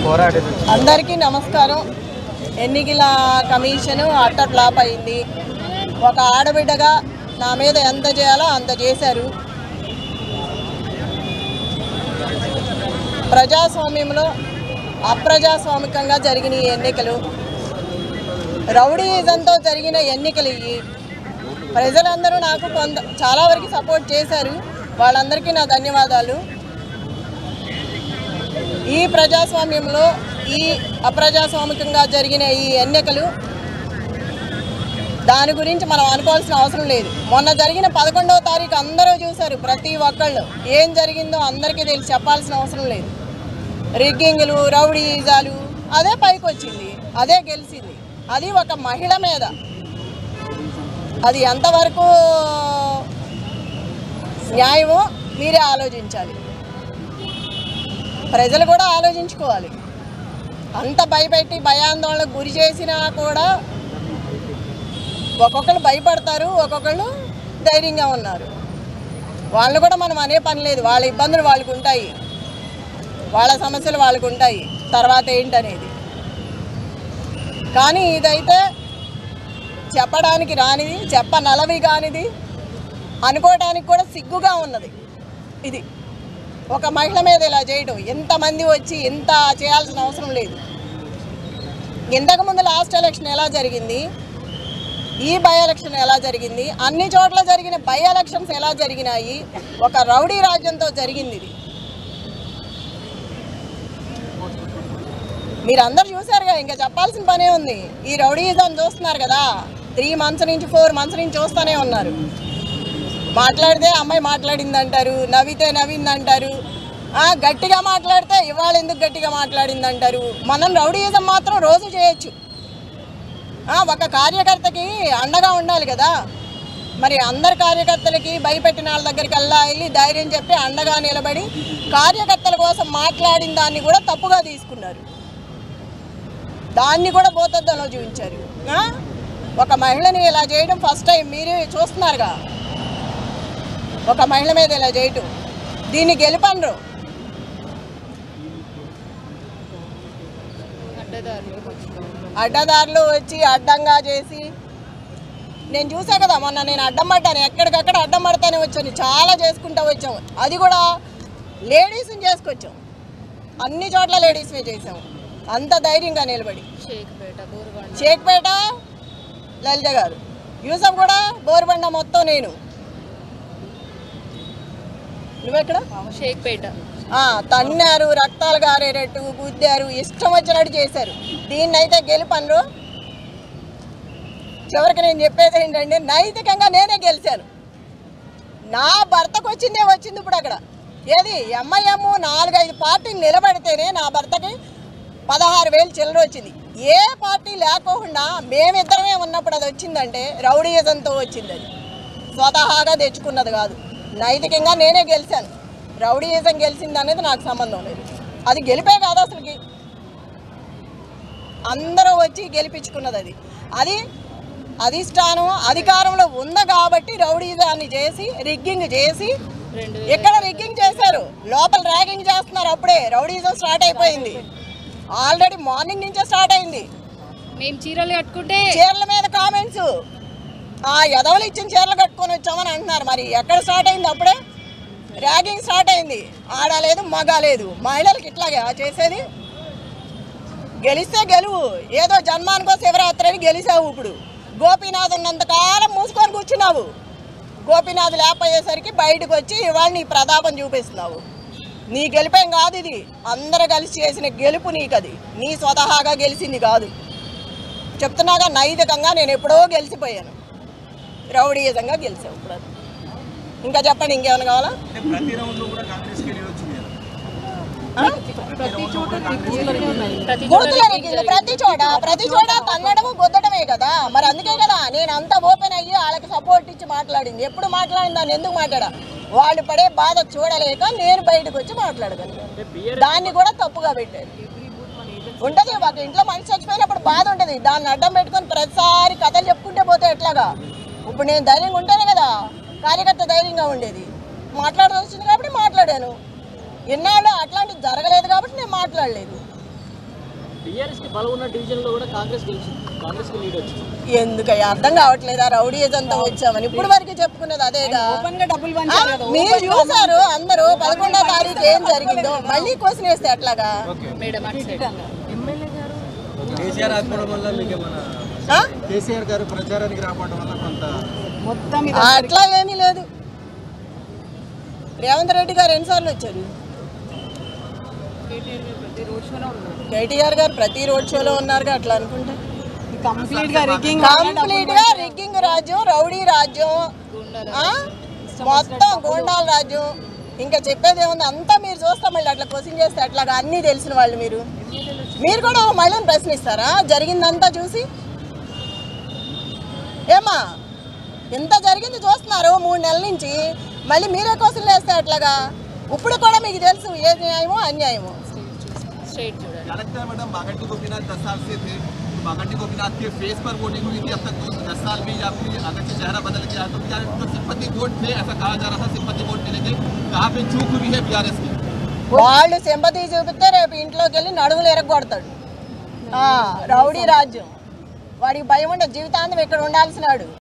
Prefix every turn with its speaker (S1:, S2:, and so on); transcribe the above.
S1: అందరికీ నమస్కారం. ఎన్నికల కమిషన్ అట్టర్ ఫ్లాప్ అయింది. ఒక ఆడబిడ్డగా నా మీద ఎంత చేయాలో అంత చేశారు. ప్రజాస్వామ్యంలో అప్రజాస్వామికంగా జరిగిన ఈ ఎన్నికలు, రౌడీయిజంతో జరిగిన ఎన్నికలు ఇవి. ప్రజలందరూ నాకు చాలా వరకు సపోర్ట్ చేశారు. వాళ్ళందరికీ నా ధన్యవాదాలు. ఈ ప్రజాస్వామ్యంలో ఈ అప్రజాస్వామికంగా జరిగిన ఈ ఎన్నికలు దాని గురించి మనం అనుకోవాల్సిన అవసరం లేదు. మొన్న జరిగిన 11వ తారీఖు అందరూ చూశారు. ప్రతి ఒక్కళ్ళు ఏం జరిగిందో అందరికీ తెలిసి చెప్పాల్సిన అవసరం లేదు. రిగ్గింగ్లు, రౌడీయిజాలు అదే పైకి వచ్చింది, అదే గెలిచింది. అది ఒక మహిళ మీద. అది ఎంతవరకు న్యాయమో మీరే ఆలోచించాలి. ప్రజలు కూడా ఆలోచించుకోవాలి. అంత భయపెట్టి భయాందోళనకు గురి చేసినా కూడా ఒక్కొక్కరు భయపడతారు, ఒక్కొక్కళ్ళు ధైర్యంగా ఉన్నారు. వాళ్ళు కూడా మనం అనే పని లేదు. వాళ్ళ ఇబ్బందులు వాళ్ళకు ఉంటాయి, వాళ్ళ సమస్యలు వాళ్ళకు ఉంటాయి. తర్వాత ఏంటనేది కానీ ఇదైతే చెప్పడానికి రానిది, చెప్పనలవి కానిది, అనుకోవడానికి కూడా సిగ్గుగా ఉన్నది. ఇది ఒక మహిళ మీద ఇలా చేయడం, ఎంతమంది వచ్చి ఇంత చేయాల్సిన అవసరం లేదు. ఇంతకుముందు లాస్ట్ ఎలక్షన్ ఎలా జరిగింది, ఈ బై ఎలక్షన్ ఎలా జరిగింది, అన్ని చోట్ల జరిగిన బై ఎలక్షన్స్ ఎలా జరిగినాయి, ఒక రౌడీ రాజ్యంతో జరిగింది ఇది. మీరందరూ చూసారుగా, ఇంకా చెప్పాల్సిన పనే ఉంది. ఈ రౌడీయిజం చూస్తున్నారు కదా, 3 months నుంచి 4 months నుంచి చూస్తూనే ఉన్నారు. మాట్లాడితే అమ్మాయి మాట్లాడింది అంటారు, నవ్వితే నవ్వింది అంటారు, గట్టిగా మాట్లాడితే ఇవాళ ఎందుకు గట్టిగా మాట్లాడింది అంటారు. మనం రౌడీయిజం మాత్రం రోజు చేయొచ్చు. ఒక కార్యకర్తకి అండగా ఉండాలి కదా. మరి అందరు కార్యకర్తలకి భయపెట్టిన వాళ్ళ దగ్గరికి వెళ్ళి ధైర్యం చెప్పి అండగా నిలబడి కార్యకర్తల కోసం మాట్లాడిన దాన్ని కూడా తప్పుగా తీసుకున్నారు. దాన్ని కూడా భూతద్దంలో చూపించారు. ఒక మహిళని ఇలా చేయడం ఫస్ట్ టైం మీరే చూస్తున్నారుగా. ఒక మహిళ మీద ఇలా చేయటం, దీన్ని గెలుపనరు. అడ్డదారులు వచ్చి అడ్డంగా చేసి, నేను చూసా కదా మొన్న, నేను అడ్డం పడ్డాను, ఎక్కడికక్కడ అడ్డం పడతానే వచ్చాను, చాలా చేసుకుంటూ వచ్చాము. అది కూడా లేడీస్ని చేసుకొచ్చాం, అన్ని చోట్ల లేడీస్నే చేసాము. అంత ధైర్యంగా నిలబడి షేక్పేట లలిత గారు, యూసఫ్ కూడా బోరుబండ మొత్తం నేను. నువ్వెక్కడ?
S2: షేక్పేట.
S1: తన్నారు, రక్తాలు గారేటట్టు గుద్దారు, ఇష్టం వచ్చినట్టు చేశారు. దీన్నైతే గెలుపనరు. చివరికి నేను చెప్పేది ఏంటంటే, నైతికంగా నేనే గెలిచాను. నా భర్తకు వచ్చింది ఇప్పుడు అక్కడ. ఏది ఎంఐఎం 4-5 పార్టీలు నిలబడితేనే నా భర్తకి 16,000 చిల్లర వచ్చింది. ఏ పార్టీ లేకోకుండా మేమిద్దరమే ఉన్నప్పుడు అది వచ్చిందంటే రౌడీయిజంతో వచ్చింది. అది స్వతహాగా తెచ్చుకున్నది కాదు. నైతికంగా నేనే గెలిచాను. రౌడీయిజం గెలిచింది అనేది నాకు సంబంధం లేదు. అది గెలిపే కాదు అసలుకి, అందరూ వచ్చి గెలిపించుకున్నది. అది అధిష్టానం అధికారంలో ఉంది కాబట్టి రౌడీయిజాన్ని చేసి రిగ్గింగ్ చేసి, ఇక్కడ రిగ్గింగ్ చేశారు, లోపల ర్యాగింగ్ చేస్తున్నారు. అప్పుడే రౌడీయిజం స్టార్ట్ అయిపోయింది. ఆల్రెడీ మార్నింగ్ నుంచే స్టార్ట్ అయింది.
S2: మేము చీరలు కట్టుకుంటే
S1: చీరల మీద కామెంట్స్, ఎదవలు ఇచ్చిన చీరలు కట్టుకొని వచ్చామని అంటున్నారు. మరి ఎక్కడ స్టార్ట్ అయింది? అప్పుడే ర్యాగింగ్ స్టార్ట్ అయింది. ఆడలేదు, మగ లేదు. మహిళలకు ఇట్లాగే చేసేది. గెలిస్తే గెలువు, ఏదో జన్మానికో శివరాత్రి అని గెలిచావు. ఇప్పుడు గోపీనాథ్ ఉన్నంతకాలం మూసుకొని కూర్చున్నావు. గోపీనాథ్ లేకపోయేసరికి బయటకు వచ్చి ఇవాళ నీ ప్రతాపం చూపిస్తున్నావు. నీ గెలిపేం కాదు ఇది, అందరూ కలిసి చేసిన గెలుపు నీకు. అది నీ స్వతహాగా గెలిచింది కాదు. చెప్తున్నాగా, నైతికంగా నేను ఎప్పుడో గెలిచిపోయాను, రౌడీయిజంగా గెలిచావు. ఇప్పుడు అది ఇంకా చెప్పండి, ఇంకేమైనా కావాలా? ప్రతి చోట తన్నడము గుద్దడమే కదా. మరి అందుకే కదా నేను అంత ఓపెన్ అయ్యి వాళ్ళకి సపోర్ట్ ఇచ్చి మాట్లాడింది. ఎప్పుడు మాట్లాడింది, దాన్ని ఎందుకు మాట్లాడా? వాళ్ళు పడే బాధ చూడలేక నేను బయటకు వచ్చి మాట్లాడగలను. దాన్ని కూడా తప్పుగా పెట్టారు. ఉంటుంది ఒక ఇంట్లో మనిషి చచ్చిపోయినప్పుడు బాధ ఉంటుంది. దాన్ని అడ్డం పెట్టుకొని ప్రతిసారి కథలు చెప్పుకుంటే పోతే ఎట్లాగా? ఇప్పుడు నేను ధైర్యంగా ఉంటేనే కదా కార్యకర్త ధైర్యంగా ఉండేది. మాట్లాడాల్సి వచ్చింది కాబట్టి మాట్లాడాను. ఎన్నాళ్ళు అట్లాంటివి జరగలేదు కాబట్టి నేను మాట్లాడలేదు.
S3: టీఆర్ఎస్ కి బలం ఉన్న డివిజన్ లో కూడా కాంగ్రెస్ గెలిచింది, కాంగ్రెస్ కి లీడ్ వచ్చింది.
S1: ఎందుకయ్యా అర్థం కావట్లేదా? రౌడీ అంతా వచ్చామని ఇప్పుడు వరకు చెప్పుకునేది అదేగా. మీరు చూసారు అందరూ 11వ తారీఖు ఏం జరిగిందో. మళ్ళీ క్వశ్చన్ వేస్తే ఎట్లాగా?
S4: కేసీఆర్ గారు ప్రచారానికి రావడం వల్ల కొంత
S1: అట్లా ఏమీ లేదు. రేవంత్ రెడ్డి గారు ఎన్నిసార్లు వచ్చారు? కేటీఆర్ గారు ప్రతి రోడ్ షోలో ఉన్నారు. అట్లా అనుకుంటే కంప్లీట్ గా రిగ్గింగ్ రాజ్యం, రౌడీ రాజ్యం, మొత్తం గోండాల రాజ్యం. ఇంకా చెప్పేది ఏముంది? అంతా మీరు చూస్తాం. మళ్ళీ అట్లా క్వశ్చన్ చేస్తే అట్లాగా అన్నీ తెలిసిన వాళ్ళు మీరు కూడా మళ్ళీ ప్రశ్నిస్తారా జరిగిందంతా చూసి? ఏమా ఎంత జరిగింది చూస్తున్నారు 3 నెలల నుంచి, మళ్ళీ మీరే క్వశ్చన్లు వేస్తే అట్లాగా? ఇప్పుడు కూడా మీకు తెలుసు ఏది న్యాయమో అన్యాయమో.
S4: मैडम बागंटी गोपीनाथ 10 साल से थे, बागंटी गोपीनाथ के फेस पर वोटिंग हुई थी। अब तक 10 साल भी आपकी अगर से चेहरा बदल गया तो क्या जो सिंपत्ति वोट थे, ऐसा कहा जा रहा था सिंपत्ति वोट मिले थे, कहाँ पे चूक हुई है बीआरएस की?
S1: వాళ్ళు సింపతి చూపిస్తే రేపు ఇంట్లోకి వెళ్ళి నడుములు ఎరగొడతాడు. రౌడీ రాజ్యం. వాడికి భయం ఉండదు, జీవితాంతం ఇక్కడ ఉండాల్సినాడు.